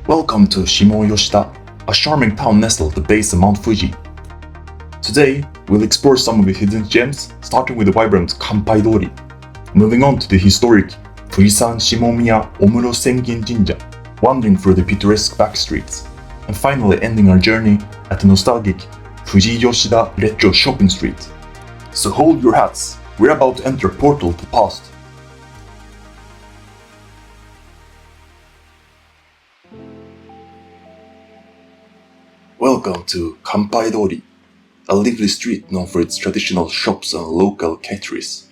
Welcome to Shimoyoshida, a charming town nestled at the base of Mount Fuji. Today, we'll explore some of the hidden gems, starting with the vibrant Kanpai Dori, moving on to the historic Fujisan Shimomiya Omuro Sengen Jinja, wandering through the picturesque back streets, and finally ending our journey at the nostalgic Fujiyoshida Retro Shopping Street. So hold your hats, we're about to enter a portal to the past. Welcome to Kanpai Dori, a lively street known for its traditional shops and local catteries.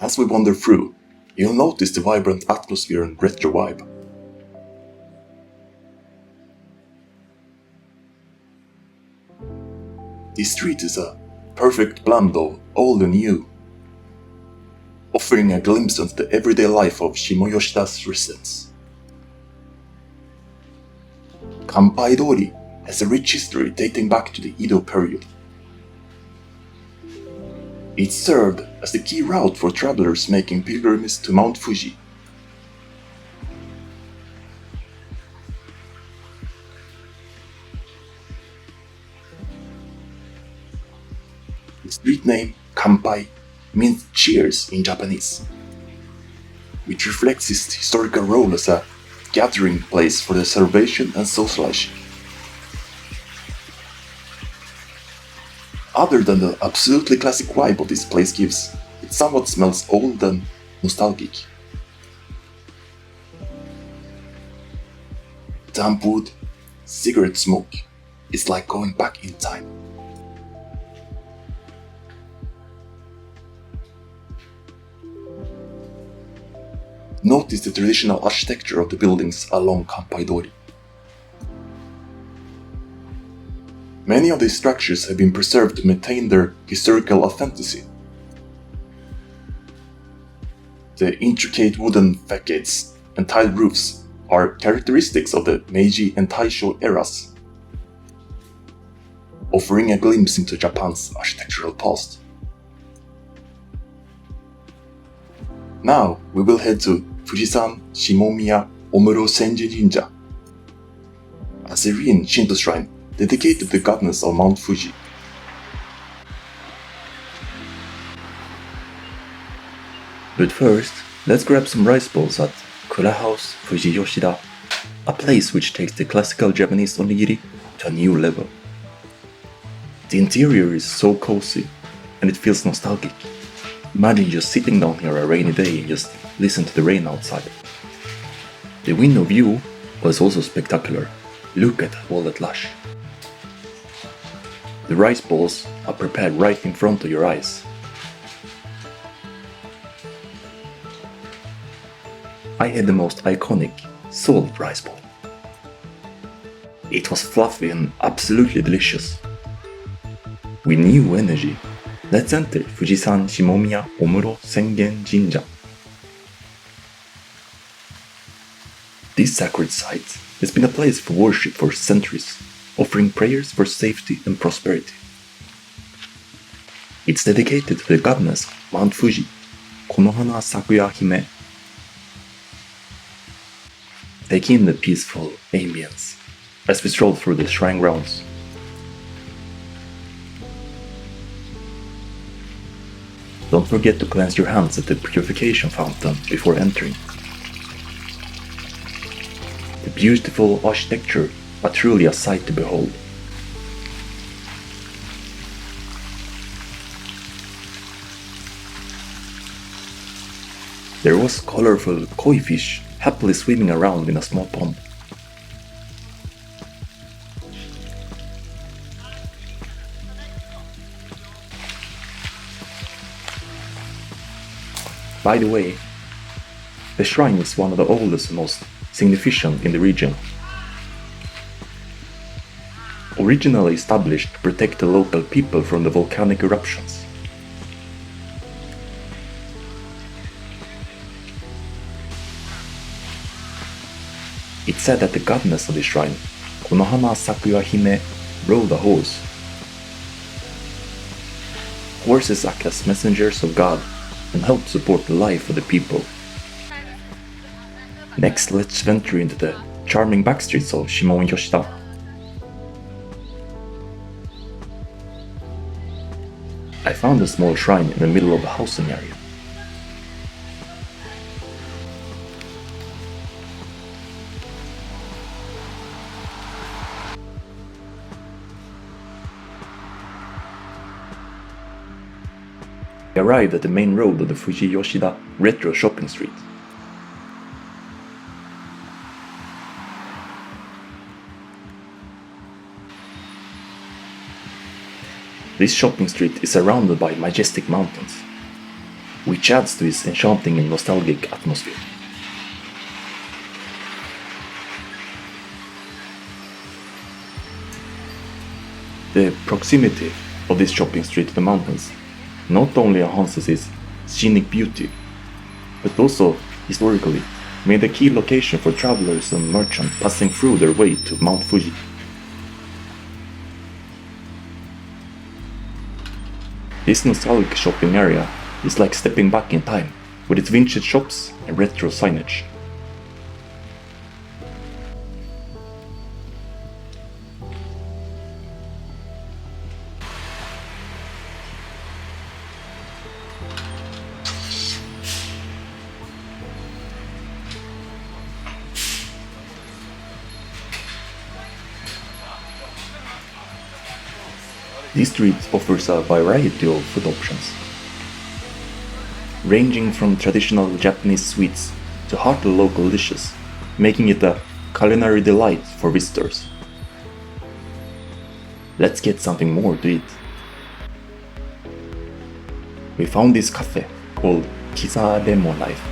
As we wander through, you'll notice the vibrant atmosphere and retro vibe. This street is a perfect blend of old and new, offering a glimpse into the everyday life of Shimoyoshida's residents. Kanpai Dori has a rich history dating back to the Edo period. It served as the key route for travelers making pilgrimages to Mount Fuji. The street name Kanpai means cheers in Japanese, which reflects its historical role as a gathering place for the celebration and socializing. Other than the absolutely classic vibe of this place gives, it somewhat smells old and nostalgic. Damp wood, cigarette smoke, it's like going back in time. Notice the traditional architecture of the buildings along Kanpai Dori. Many of these structures have been preserved to maintain their historical authenticity. The intricate wooden facades and tiled roofs are characteristics of the Meiji and Taisho eras, offering a glimpse into Japan's architectural past. Now we will head to Fujisan Shimomiya Omuro Sengen Jinja, a serene Shinto shrine dedicated to the goddess of Mount Fuji. But first, let's grab some rice balls at Kura House Fujiyoshida, a place which takes the classical Japanese onigiri to a new level. The interior is so cozy, and it feels nostalgic. Imagine just sitting down here a rainy day and just listen to the rain outside. The window view was also spectacular. Look at all that lush. The rice balls are prepared right in front of your eyes. I had the most iconic salt rice ball. It was fluffy and absolutely delicious. With new energy, let's enter Fujisan Shimomiya Omuro Sengen Jinja. This sacred site has been a place for worship for centuries, offering prayers for safety and prosperity. It's dedicated to the goddess Mount Fuji, Konohana Sakuya Hime. Take in the peaceful ambience as we stroll through the shrine grounds. Don't forget to cleanse your hands at the purification fountain before entering. The beautiful architecture are truly a sight to behold. There was colorful koi fish happily swimming around in a small pond. By the way, the shrine is one of the oldest and most significant in the region. Originally established to protect the local people from the volcanic eruptions. It's said that the goddess of the shrine, Konohana Sakuya Hime, rode a horse. Horses act as messengers of God and help support the life of the people. Next, let's venture into the charming backstreets of Shimoyoshida. I found a small shrine in the middle of a housing area. We arrived at the main road of the Fujiyoshida Retro Shopping Street. This shopping street is surrounded by majestic mountains, which adds to its enchanting and nostalgic atmosphere. The proximity of this shopping street to the mountains not only enhances its scenic beauty, but also, historically, made a key location for travelers and merchants passing through their way to Mount Fuji. This nostalgic shopping area is like stepping back in time, with its vintage shops and retro signage. This street offers a variety of food options, ranging from traditional Japanese sweets to hearty local dishes, making it a culinary delight for visitors. Let's get something more to eat. We found this cafe called Kisa Lemon Life.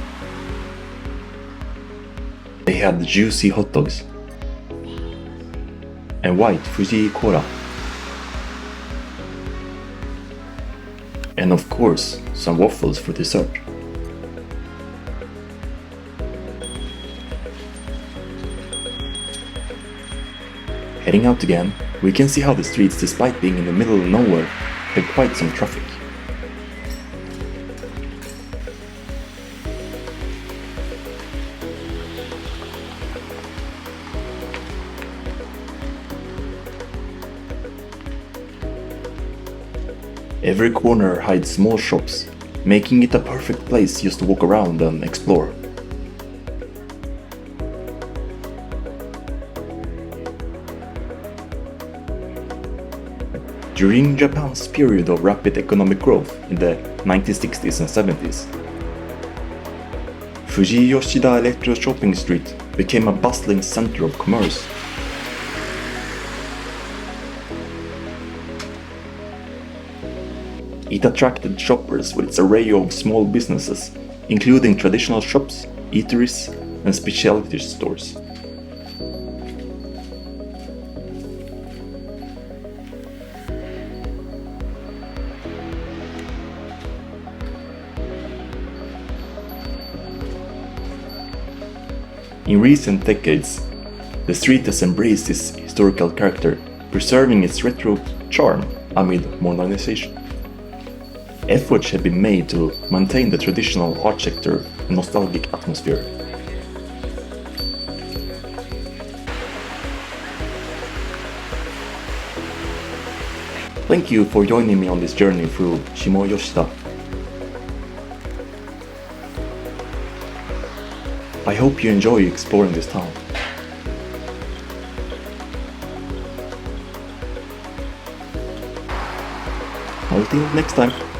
They had juicy hot dogs and white Fuji cola. And of course, some waffles for dessert. Heading out again, we can see how the streets, despite being in the middle of nowhere, have quite some traffic. Every corner hides small shops, making it a perfect place just to walk around and explore. During Japan's period of rapid economic growth in the 1960s and 70s, Fujiyoshida Retro Shopping Street became a bustling center of commerce. It attracted shoppers with its array of small businesses, including traditional shops, eateries, and specialty stores. In recent decades, the street has embraced its historical character, preserving its retro charm amid modernization. Efforts have been made to maintain the traditional architecture and nostalgic atmosphere. Thank you for joining me on this journey through Shimoyoshida. I hope you enjoy exploring this town. Until next time.